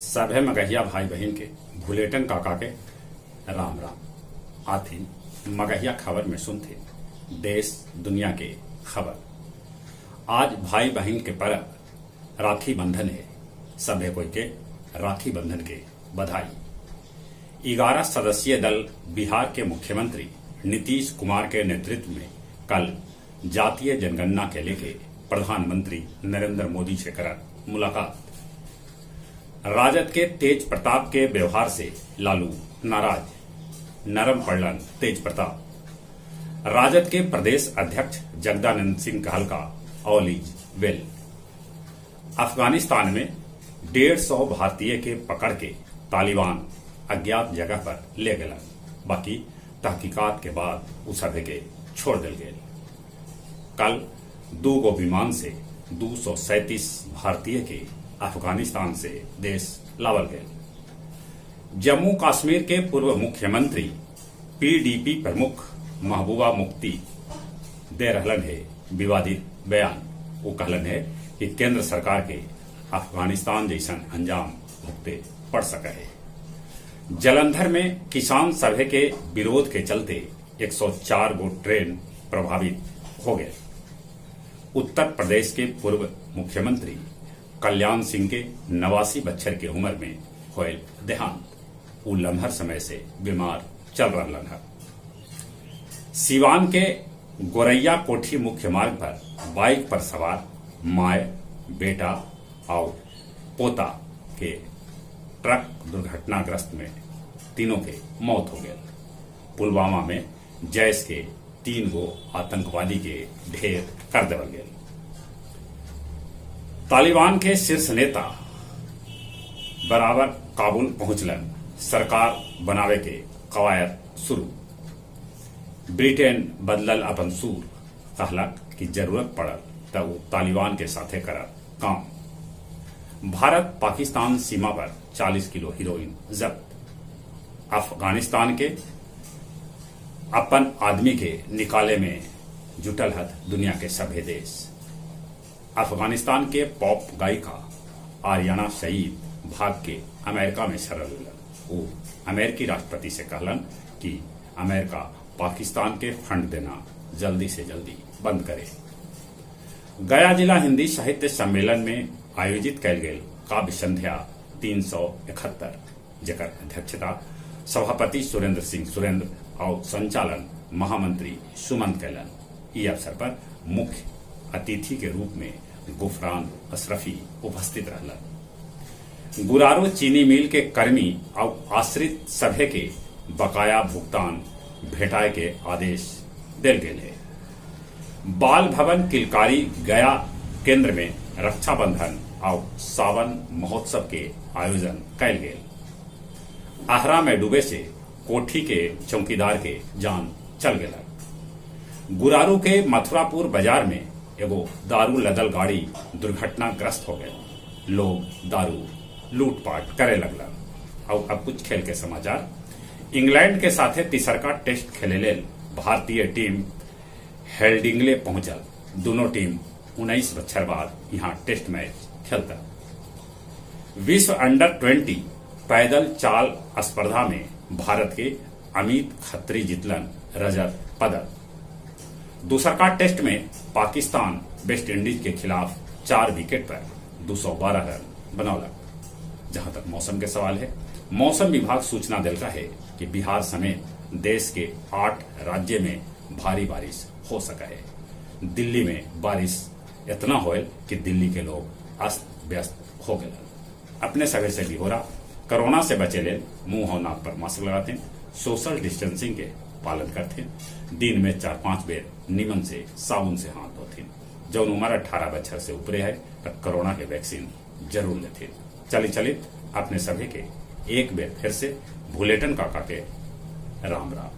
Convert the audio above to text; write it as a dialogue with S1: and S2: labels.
S1: सभे मगहिया भाई बहन के भुलेटन काका के राम राम आथिन मगहिया खबर में सुनते देश दुनिया के खबर। आज भाई बहन के पर्व राखी बंधन है। सभे कोई के राखी बंधन के बधाई। 11 सदस्यीय दल बिहार के मुख्यमंत्री नीतीश कुमार के नेतृत्व में कल जातीय जनगणना के लेके प्रधानमंत्री नरेंद्र मोदी से कर मुलाकात। राजद के तेज प्रताप के व्यवहार से लालू नाराज, नरम पड़लन तेज प्रताप। राजद के प्रदेश अध्यक्ष जगदानंद सिंह कहलका ऑल इज वेल। अफगानिस्तान में 150 भारतीय के पकड़ के तालिबान अज्ञात जगह पर ले गलन। बाकी तहकीकात के बाद उस सभे के छोड़ दिल गए। कल 2 गो विमान से 237 भारतीय के अफगानिस्तान से देश लावल गए। जम्मू कश्मीर के पूर्व मुख्यमंत्री पीडीपी प्रमुख महबूबा मुफ्ती दे रहलन है विवादित बयान। वो कहलन है कि केंद्र सरकार के अफगानिस्तान जैसन अंजाम भुगते पड़ सके है। जलंधर में किसान सभे के विरोध के चलते 104 गो ट्रेन प्रभावित हो गए। उत्तर प्रदेश के पूर्व मुख्यमंत्री कल्याण सिंह के 89 बच्चर के उम्र में होयल देहांत। वो लम्हर समय से बीमार चल रहलन है। सिवान के गोरैया कोठी मुख्य मार्ग पर बाइक पर सवार माय, बेटा और पोता के ट्रक दुर्घटनाग्रस्त में तीनों के मौत हो गए। पुलवामा में जैश के 3 गो आतंकवादी के ढेर कर देवल गए। तालिबान के शीर्ष नेता बराबर काबुल पहुंचलन। सरकार बनावे के कवायद शुरू। ब्रिटेन बदलल अपन सूर, कहलक कि जरूरत पड़ल तब वो तालिबान के साथे करत काम। भारत पाकिस्तान सीमा पर 40 किलो हीरोइन जब्त। अफगानिस्तान के अपन आदमी के निकाले में जुटल हथ दुनिया के सभे देश। अफगानिस्तान के पॉप गायिका आर्याना सईद भाग के अमेरिका में शरण लेलन। वो अमेरिकी राष्ट्रपति से कहलन कि अमेरिका पाकिस्तान के फंड देना जल्दी से जल्दी बंद करे। गया जिला हिंदी साहित्य सम्मेलन में आयोजित कैल गेल काव्य संध्या 371 जेकर अध्यक्षता सभापति सुरेंद्र सिंह सुरेंद्र और संचालन महामंत्री सुमंत कैलन। इस अवसर पर मुख्य अतिथि के रूप में गुफरान अशरफी उपस्थित रहलन। गुरारो चीनी मिल के कर्मी और आश्रित सभे के बकाया भुगतान भेटाए के आदेश दिल गए। बाल भवन किलकारी गया केंद्र में रक्षाबंधन और सावन महोत्सव के आयोजन कैल गए। आहरा में डूबे से कोठी के चौकीदार के जान चल गया। गुरारू के मथुरापुर बाजार में एगो दारू लदल गाड़ी दुर्घटनाग्रस्त हो गए। लोग दारू लूटपाट करे लगला। और अब कुछ खेल के समाचार। इंग्लैंड के साथे तीसरका टेस्ट खेले लेल भारतीय टीम हेल्डिंगले पहुंचल। दोनों टीम 19 बछर बाद यहाँ टेस्ट मैच खेलता। विश्व अंडर 20 पैदल चाल स्पर्धा में भारत के अमित खत्री जीतलन रजत पदक। दूसरका टेस्ट में पाकिस्तान वेस्ट इंडीज के खिलाफ 4 विकेट पर 212 रन बनौलक। जहां तक मौसम के सवाल है, मौसम विभाग सूचना दिलका है कि बिहार समेत देश के 8 राज्य में भारी बारिश हो सका है। दिल्ली में बारिश इतना होल कि दिल्ली के लोग अस्त व्यस्त हो गए। अपने सगे से भी हो रहा कोरोना से बचे ले मुंह और नाक पर मास्क लगाते, सोशल डिस्टेंसिंग के पालन करते, दिन में 4-5 बेर निमन से साबुन से हाथ धोते। जौन उम्र 18 बछर से ऊपरे है तब कोरोना के वैक्सीन जरूर लेते। चलित अपने सभी के एक बेर फिर से भुलेटन काका के राम राम।